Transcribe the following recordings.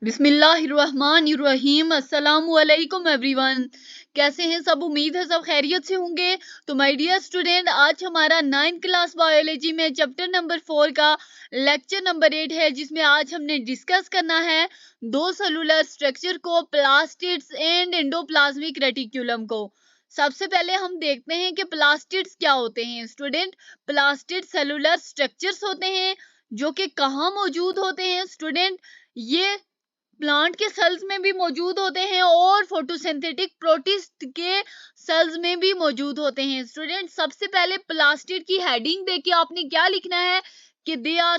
बिस्मिल्लाहिर्रहमानिर्रहीम। अस्सलामुअलैकुम एवरीवन। कैसे हैं सब? उम्मीद है सब खैरियत से होंगे। तो माय डियर स्टूडेंट, आज हमारा 9th क्लास बायोलॉजी में चैप्टर नंबर 4 का लेक्चर नंबर 8 है, जिसमें आज हमने डिस्कस करना है दो सेलुलर स्ट्रक्चर को, प्लास्टिड्स एंड एंडोप्लाज्मिक रेटिक्यूलम को। सबसे पहले हम देखते हैं कि प्लास्टिड्स क्या होते हैं। स्टूडेंट, प्लास्टिड सेलुलर स्ट्रक्चर्स होते हैं जो कि कहाँ मौजूद होते हैं। स्टूडेंट, ये प्लांट के सेल्स में भी मौजूद होते हैं और फोटोसिंथेटिक प्रोटिस्ट के सेल्स में भी मौजूद होते हैं। स्टूडेंट, सबसे पहले प्लास्टिड की हेडिंग देखिए, आपने क्या लिखना है कि they are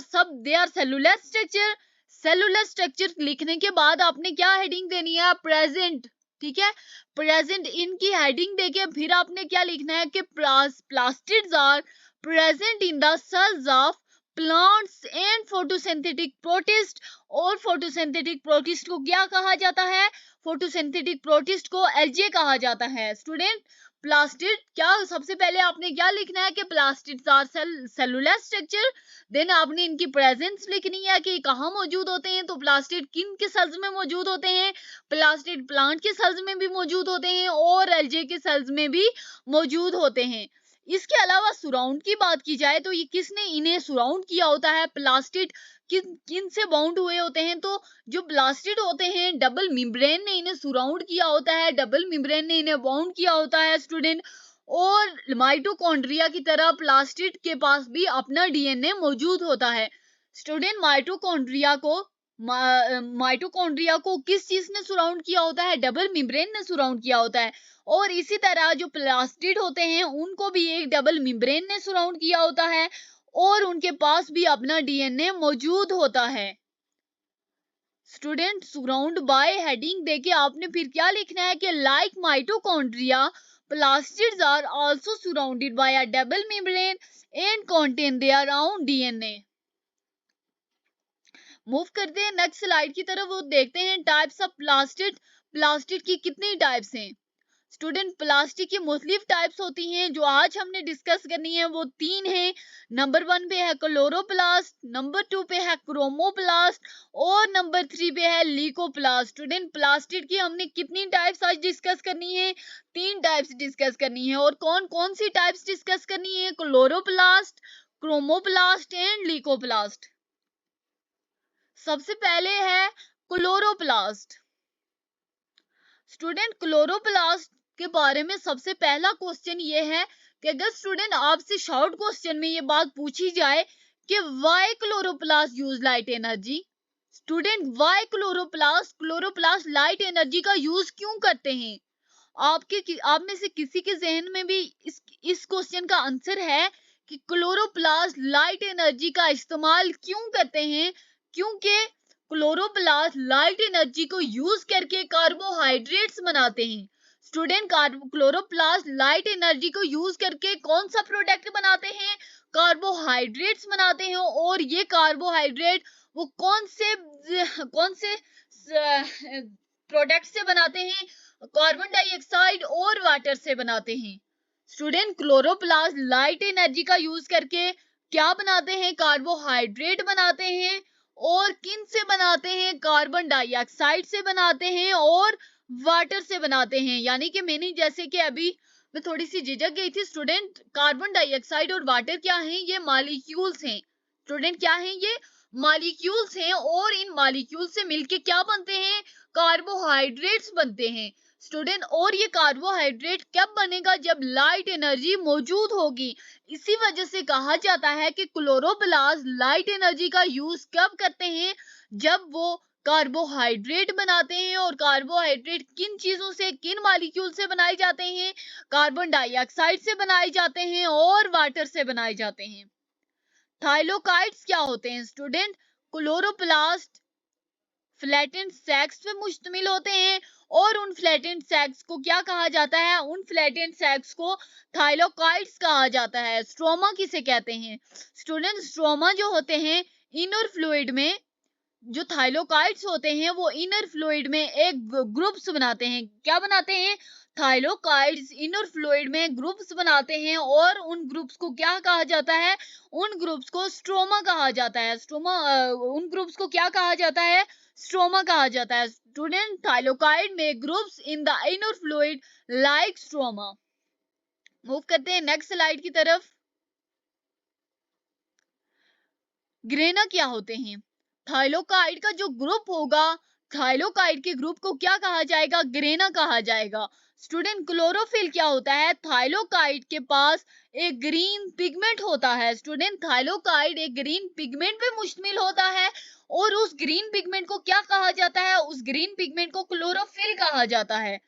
cellular structure. Cellular structure लिखने के बाद आपने क्या हेडिंग देनी है? प्रेजेंट। ठीक है, प्रेजेंट इनकी हेडिंग देखिए। फिर आपने क्या लिखना है कि plastids are present in the cells of plants and photosynthetic protist. और फोटोसिंथेटिक प्रोटिस्ट को क्या कहा जाता है? फोटोसिंथेटिक प्रोटिस्ट को एलजे कहा जाता है। स्टूडेंट, प्लास्टिड क्या, सबसे पहले आपने क्या लिखना है कि plastids are cellular structure. Then आपने इनकी प्रेजेंस लिखनी है कि कहाँ मौजूद होते हैं। तो प्लास्टिड किन के सेल्स में मौजूद होते हैं? प्लास्टिड प्लांट के सेल्स में भी मौजूद होते हैं और एलजे के सेल्स में भी मौजूद होते हैं। इसके अलावा सराउंड की बात की जाए तो ये किसने इन्हें सराउंड किया होता है? प्लास्टिड किन किन से बाउंड हुए होते हैं? तो जो प्लास्टिड होते हैं, डबल मेम्ब्रेन ने इन्हें सराउंड किया होता है, डबल मेम्ब्रेन ने इन्हें बाउंड किया होता है। स्टूडेंट, और माइटोकॉन्ड्रिया की तरह प्लास्टिड के पास भी अपना डीएनए मौजूद होता है। स्टूडेंट, माइटोकॉन्ड्रिया को किस चीज ने सराउंड किया होता है? डबल मेम्ब्रेन ने सराउंड किया होता है। और इसी तरह जो प्लास्टिड होते हैं उनको भी एक डबल मेम्ब्रेन ने सराउंड किया होता है और उनके पास भी अपना डीएनए मौजूद होता है। स्टूडेंट, सराउंड बाय हेडिंग देखिए, आपने फिर क्या लिखना है कि like mitochondria plastids are also surrounded by a double membrane and contain their own DNA. Move करते हैं नेक्स्ट स्लाइड की तरफ। वो देखते हैं टाइप्स ऑफ प्लास्टिड। प्लास्टिड की कितनी टाइप्स हैं? स्टूडेंट, प्लास्टिक की मुख्तलिफ टाइप्स होती हैं। जो आज हमने डिस्कस करनी है वो 3 हैं। नंबर 1 पे है क्लोरोप्लास्ट, नंबर 2 पे है क्रोमोप्लास्ट और नंबर 3 पे है लीकोप्लास्ट। स्टूडेंट, प्लास्टिक की हमने कितनी टाइप्स आज डिस्कस करनी है? 3 टाइप्स डिस्कस करनी है। और कौन कौन सी टाइप्स डिस्कस करनी है? Chloroplast, chromoplast and leucoplast. सबसे पहले है क्लोरोप्लास्ट। स्टूडेंट, क्लोरोप्लास्ट के बारे में सबसे पहला क्वेश्चन ये है कि अगर स्टूडेंट आपसे शॉर्ट क्वेश्चन में ये बात पूछी जाए कि why chloroplast use light energy. Student, why chloroplast light energy का यूज क्यों करते हैं? आप में से किसी के जहन में भी इस क्वेश्चन का आंसर है कि क्लोरोप्लास्ट लाइट एनर्जी का इस्तेमाल क्यों करते हैं? क्योंकि क्लोरोप्लास्ट लाइट एनर्जी को यूज करके कार्बोहाइड्रेट्स बनाते हैं। स्टूडेंट, क्लोरोप्लास्ट लाइट एनर्जी को यूज करके कौन सा प्रोडक्ट बनाते हैं? कार्बोहाइड्रेट्स बनाते हैं। और ये कार्बोहाइड्रेट वो कौन से प्रोडक्ट से बनाते हैं? कार्बन डाइऑक्साइड और वाटर से बनाते हैं। स्टूडेंट, क्लोरोप्लास्ट लाइट एनर्जी का यूज करके क्या बनाते हैं? कार्बोहाइड्रेट बनाते हैं। और किन से बनाते हैं? कार्बन डाइऑक्साइड से बनाते हैं और वाटर से बनाते हैं। यानी कि मैंने जैसे कि अभी मैं थोड़ी सी झिझक गई थी। स्टूडेंट, कार्बन डाइऑक्साइड और वाटर क्या हैं? ये मॉलिक्यूल्स हैं। स्टूडेंट, क्या हैं ये? मॉलिक्यूल्स हैं। और इन मॉलिक्यूल्स से मिलके क्या बनते हैं? कार्बोहाइड्रेट्स बनते हैं। स्टूडेंट, और ये कार्बोहाइड्रेट कब बनेगा? जब लाइट एनर्जी मौजूद होगी। इसी वजह से कहा जाता है कि क्लोरोप्लास्ट लाइट एनर्जी का यूज कब करते हैं? जब वो कार्बोहाइड्रेट बनाते हैं। और कार्बोहाइड्रेट किन चीजों से, किन मॉलिक्यूल से बनाए जाते हैं? कार्बन डाइऑक्साइड से बनाए जाते हैं और वाटर से बनाए जाते हैं। थाइलोकाइड्स क्या होते हैं? स्टूडेंट, क्लोरोप्लास्ट फ्लैटेंड सैक्स पे मुश्तमिल होते हैं। और उन फ्लैटेंड सैक्स को क्या कहा जाता है? उन फ्लैटेंड सैक्स को थाइलोकाइड्स कहा जाता है। स्ट्रोमा किसे कहते हैं? स्टूडेंट, स्ट्रोमा जो होते हैं इनर फ्लूइड में, जो थाइलोकाइड्स होते हैं वो इनर फ्लूइड में एक ग्रुप्स बनाते हैं। क्या बनाते हैं? थाइलोकाइड्स इनर फ्लूइड में ग्रुप्स बनाते हैं। और उन ग्रुप्स को क्या कहा जाता है? उन ग्रुप्स को स्ट्रोमा कहा जाता है। उन ग्रुप्स को क्या कहा जाता है? स्ट्रोमा कहा जाता है। स्टूडेंट थाइलोकाइड में groups in the inner fluid like stroma. Move करते हैं नेक्स्ट स्लाइड की तरफ। ग्रेना क्या होते हैं? थाइलोकाइड का जो ग्रुप होगा, थाइलोकाइड के ग्रुप को क्या कहा जाएगा? ग्रेना कहा जाएगा। स्टूडेंट क्लोरोफिल क्या होता है? थाइलोकाइड के पास एक ग्रीन पिगमेंट होता है। स्टूडेंट थाइलोकाइड एक ग्रीन पिगमेंट पे मुश्तमिल होता है और उस ग्रीन पिगमेंट को क्या कहा जाता है? उस ग्रीन पिगमेंट को क्लोरोफिल कहा जाता है।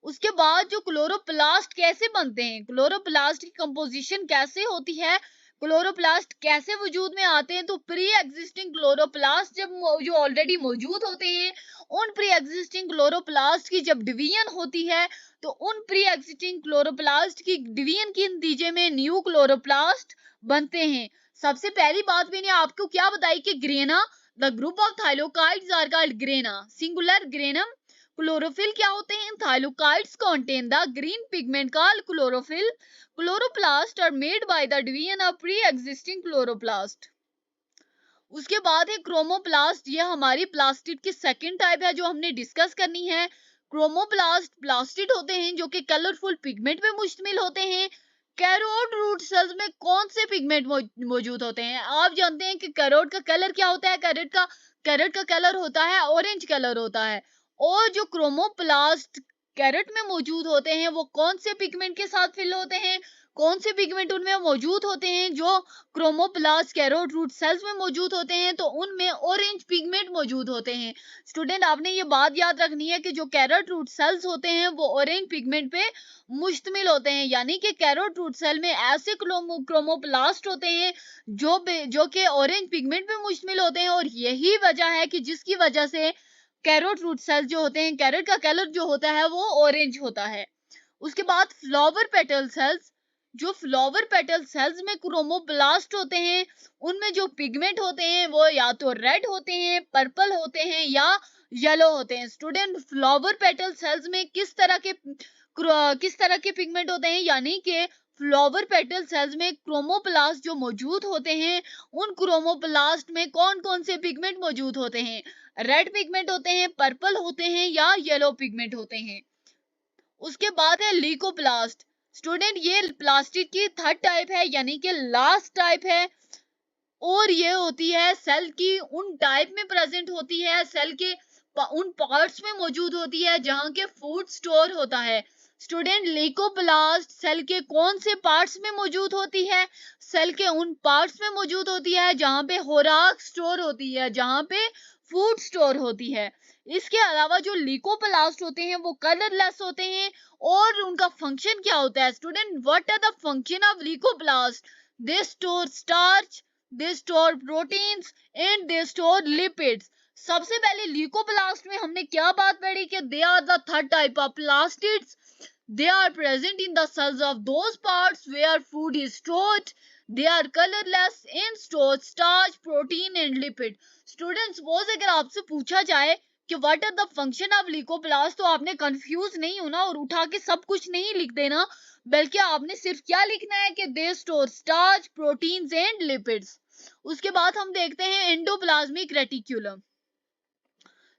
उसके बाद जो क्लोरोप्लास्ट कैसे बनते हैं, क्लोरोप्लास्ट की कंपोजिशन कैसे होती है, क्लोरोप्लास्ट कैसे वजूद में आते हैं? तो प्री एग्जिस्टिंग क्लोरोप्लास्ट जब जो ऑलरेडी मौजूद होते हैं, उन प्री एग्जिस्टिंग क्लोरोप्लास्ट की जब डिवीजन होती है तो उन प्री एग्जिस्टिंग क्लोरोप्लास्ट की डिवीजन के नतीजे में न्यू क्लोरोप्लास्ट बनते हैं। सबसे पहली बात मैंने आपको क्या बताई कि grana, the group of thylakoids are called grana, singular granum. Chlorophyll क्या होते हैं? थाइलोकाइड्स contain the green pigment called chlorophyll. Chloroplasts are made by the division of pre-existing chloroplast. उसके बाद है क्रोमोप्लास्ट। ये हमारी प्लास्टिड की सेकंड टाइप है जो हमने डिस्कस करनी है। क्रोमोप्लास्ट प्लास्टिड होते हैं जो कि कलरफुल पिगमेंट पे मुश्तमिल होते हैं। कैरोट रूट सेल्स में कौन से पिगमेंट मौजूद होते हैं? आप जानते हैं कि कैरोट का कलर क्या होता है? कैरेट का कलर होता है ऑरेंज कलर होता है। और जो क्रोमोप्लास्ट कैरेट में मौजूद होते हैं वो कौन से पिगमेंट के साथ फिल होते हैं? कौन से पिगमेंट उनमें मौजूद होते हैं? जो क्रोमोप्लास्ट कैरोट रूट सेल्स में मौजूद होते हैं तो उनमें ऑरेंज पिगमेंट मौजूद होते हैं। स्टूडेंट आपने ये बात याद रखनी है कि जो कैरोट रूट सेल्स होते हैं वो ऑरेंज पिगमेंट पे मुश्तमिल होते हैं, यानी कि कैरोट रूट सेल में ऐसे क्रोमोप्लास्ट होते हैं जो कि ऑरेंज पिगमेंट पे मुश्तमिल होते हैं। और यही वजह है कि जिसकी वजह से कैरोट रूट सेल्स जो होते हैं, कैरेट का कलर जो होता है वो ऑरेंज होता है। उसके बाद फ्लावर पेटल सेल्स, जो फ्लावर पेटल सेल्स में क्रोमोप्लास्ट होते हैं उनमें जो पिगमेंट होते हैं वो या तो रेड होते हैं, पर्पल होते हैं या येलो होते हैं। स्टूडेंट फ्लावर पेटल सेल्स में किस तरह के पिगमेंट होते हैं? यानी कि फ्लावर पेटल सेल्स में क्रोमोप्लास्ट जो मौजूद होते हैं उन क्रोमोप्लास्ट में कौन कौन से पिगमेंट मौजूद होते हैं? रेड पिगमेंट होते हैं, पर्पल होते हैं या येलो पिगमेंट होते हैं। उसके बाद है लीकोप्लास्ट। स्टूडेंट ये प्लास्टिक की थर्ड टाइप है यानी कि लास्ट टाइप है और ये होती है सेल की उन टाइप में प्रेजेंट होती है, सेल के उन पार्ट्स में मौजूद होती है जहां के फूड स्टोर होता है। स्टूडेंट लीकोप्लास्ट सेल के कौन से पार्ट्स में मौजूद होती है? सेल के उन पार्ट्स में मौजूद होती है जहां पे खुराक स्टोर होती है, जहां पे फूड स्टोर होती है। इसके अलावा जो लीकोप्लास्ट होते हैं वो कलरलेस होते हैं और उनका फंक्शन क्या होता है? Student what are the function of leucoplast? They store starch, they store proteins and they store lipids. सबसे पहले ल्यूकोप्लास्ट में हमने क्या बात पढ़ी कि they are the third type of plastids. They are present in the cells of those parts where food is stored. They are colorless and store starch, protein and lipid. Students, suppose अगर आपसे पूछा जाए कि what are the function of leucoplast तो आपने confuse नहीं होना और उठा के सब कुछ नहीं लिख देना, बल्कि आपने सिर्फ क्या लिखना है कि they store starch, proteins and lipids. उसके बाद हम देखते हैं endoplasmic reticulum.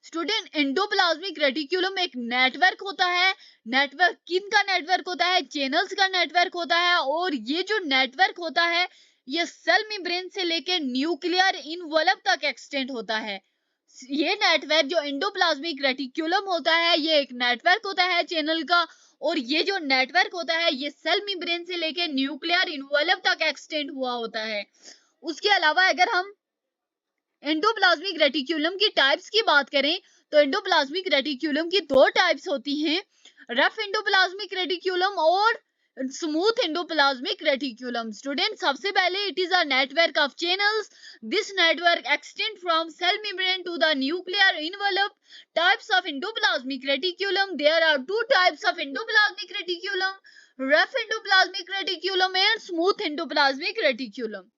Student endoplasmic reticulum एक नेटवर्क होता है। नेटवर्क किन का नेटवर्क होता है? चैनल्स का नेटवर्क होता है। और ये जो नेटवर्क होता है ये सेल मेम्ब्रेन से लेकर न्यूक्लियर इनवॉल्व तक एक्सटेंड होता है। ये नेटवर्क जो एंडोप्लाज्मिक रेटिक्यूलम होता है ये एक नेटवर्क होता है चैनल का, और ये जो नेटवर्क होता है ये सेल मेम्ब्रेन से लेकर न्यूक्लियर इनवॉल्व तक एक्सटेंड हुआ होता है। उसके अलावा अगर हम एंडोप्लाज्मिक रेटिक्यूलम की टाइप्स की बात करें तो एंडोप्लाज्मिक रेटिक्यूलम की दो टाइप्स होती हैं, रफ एंडोप्लाज्मिक रेटिक्यूलम और स्मूथ एंडोप्लाज्मिक रेटिक्यूलम। स्टूडेंट सबसे पहले it is a network of channels. This network extend from cell membrane to the nuclear envelope. Types of endoplasmic reticulum, there are two types of endoplasmic reticulum, rough endoplasmic reticulum and smooth endoplasmic reticulum.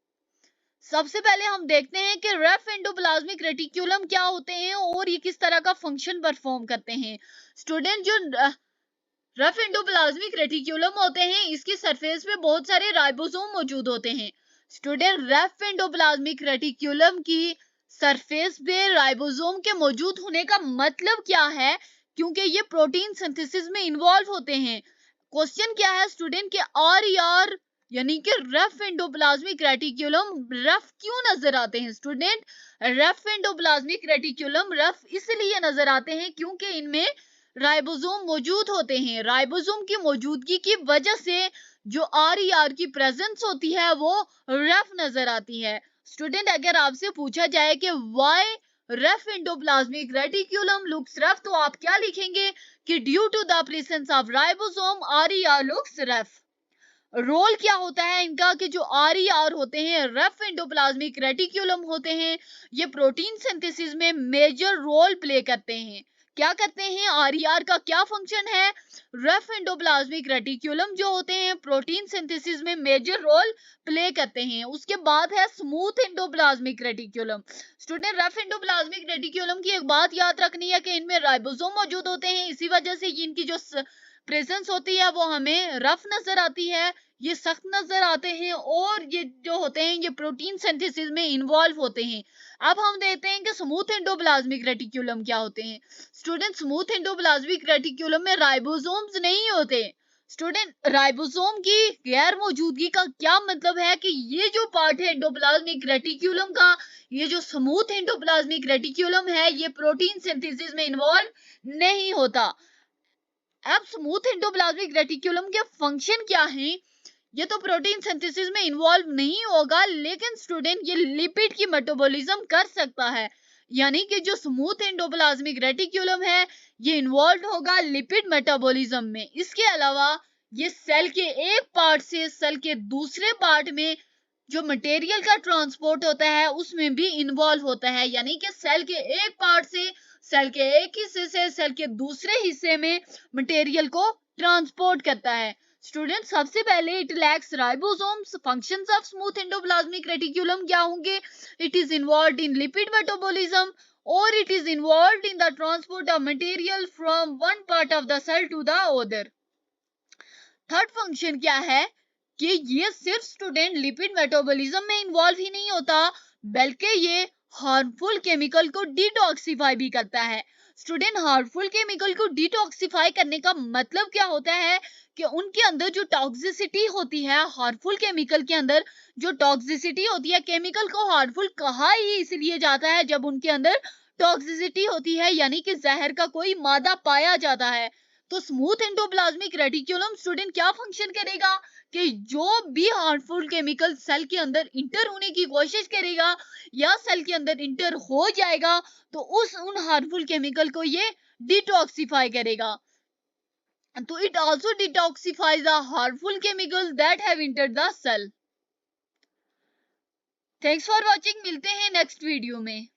सबसे पहले हम देखते हैं कि rough endoplasmic reticulum क्या होते हैं और ये किस तरह का फंक्शन परफॉर्म करते हैं। स्टूडेंट जो रफ एंडोप्लाज्मिक रेटिक्यूलम होते हैं इसकी सरफेस पे बहुत सारे राइबोसोम मौजूद होते हैं। स्टूडेंट रफ एंडोप्लाज्मिक रेटिक्यूलम की सरफेस पे राइबोसोम के मौजूद होने का मतलब क्या है? क्योंकि ये प्रोटीन सिंथेसिस में इन्वॉल्व होते हैं। क्वेश्चन क्या है स्टूडेंट के आर यानी कि रफ एंडोप्लाज्मिक रेटिक्यूलम रफ क्यों नजर आते हैं student? Rough endoplasmic reticulum rough इसलिए नजर आते हैं क्योंकि इनमें राइबोसोम मौजूद होते हैं। राइबोसोम की मौजूदगी की वजह से जो आर की प्रेजेंस होती है वो रफ नजर आती है। स्टूडेंट अगर आपसे पूछा जाए कि why rough endoplasmic reticulum looks rough, तो आप क्या लिखेंगे कि due to the presence of ribosome are looks rough. Role क्या होता है इनका कि जो आर होते हैं रफ एंडोप्लाज्मिक रेटिक्यूलम होते हैं, ये प्रोटीन सिंथेसिस में मेजर रोल प्ले करते हैं। क्या करते हैं? आर का क्या फंक्शन है? रफ एंडोप्लाज्मिक रेटिक्यूलम जो होते हैं प्रोटीन सिंथेसिस में मेजर रोल प्ले करते हैं। उसके बाद है smooth endoplasmic reticulum. Student rough endoplasmic reticulum की एक बात याद रखनी है कि इनमें राइबोसोम मौजूद होते हैं, इसी वजह से इनकी जो प्रेजेंस होती है वो हमें रफ नजर आती है, ये सख्त नजर आते हैं और ये जो होते हैं ये प्रोटीन सिंथेसिस में इन्वॉल्व होते हैं। अब हम देखते हैं कि स्मूथ एंडोप्लाज्मिक रेटिक्यूलम क्या होते हैं। स्टूडेंट स्मूथ एंडोप्लाज्मिक रेटिक्यूलम में राइबोसोम्स नहीं होते। स्टूडेंट राइबोसोम की गैर मौजूदगी का क्या मतलब है कि ये जो पार्ट है एंडोप्लाज्मिक रेटिक्यूलम का, ये जो स्मूथ एंडोप्लाज्मिक रेटिक्यूलम है ये प्रोटीन सिंथेसिस में इन्वॉल्व नहीं होता। अब स्मूथ एंडोप्लाज्मिक रेटिक्यूलम के फंक्शन क्या हैं? ये तो प्रोटीन सिंथेसिस में इन्वॉल्व नहीं होगा, लेकिन स्टूडेंट ये लिपिड की मेटाबॉलिज्म कर सकता है। यानी कि जो स्मूथ एंडोप्लाज्मिक रेटिक्यूलम है ये इन्वॉल्व होगा लिपिड मेटाबॉलिज्म में। इसके अलावा ये सेल के एक पार्ट से सेल के दूसरे पार्ट में जो मटेरियल का ट्रांसपोर्ट होता है उसमें भी इन्वॉल्व होता है। यानी कि सेल के एक पार्ट से सेल के एक हिस्से से सेल के दूसरे हिस्से में मटेरियल को ट्रांसपोर्ट करता है। स्टूडेंट सबसे पहले it lacks ribosomes. Functions of smooth endoplasmic reticulum क्या होंगे? It is involved in lipid metabolism और it is involved in the transport of material from one part of the cell to the other. Third function क्या है कि ये सिर्फ student lipid metabolism में involve ही नहीं होता बल्कि ये हार्मफुल केमिकल को डिटॉक्सिफाई भी करता है। स्टूडेंट हार्मफुल केमिकल को डिटॉक्सिफाई करने का मतलब क्या होता है कि उनके अंदर जो टॉक्सिसिटी होती है, हार्मफुल केमिकल के अंदर जो टॉक्सिसिटी होती है, केमिकल को हार्मफुल कहा ही इसलिए जाता है जब उनके अंदर टॉक्सिसिटी होती है यानी कि जहर का कोई मादा पाया जाता है। तो स्मूथ एंडोप्लाज्मिक रेटिक्यूलम स्टूडेंट क्या फंक्शन करेगा कि जो भी हार्मफुल केमिकल सेल के अंदर इंटर होने की कोशिश करेगा या सेल के अंदर इंटर हो जाएगा तो उन हार्मफुल केमिकल को ये डिटॉक्सिफाई करेगा। तो it also detoxifies the harmful chemicals that have entered the cell. Thanks for watching, मिलते हैं नेक्स्ट वीडियो में।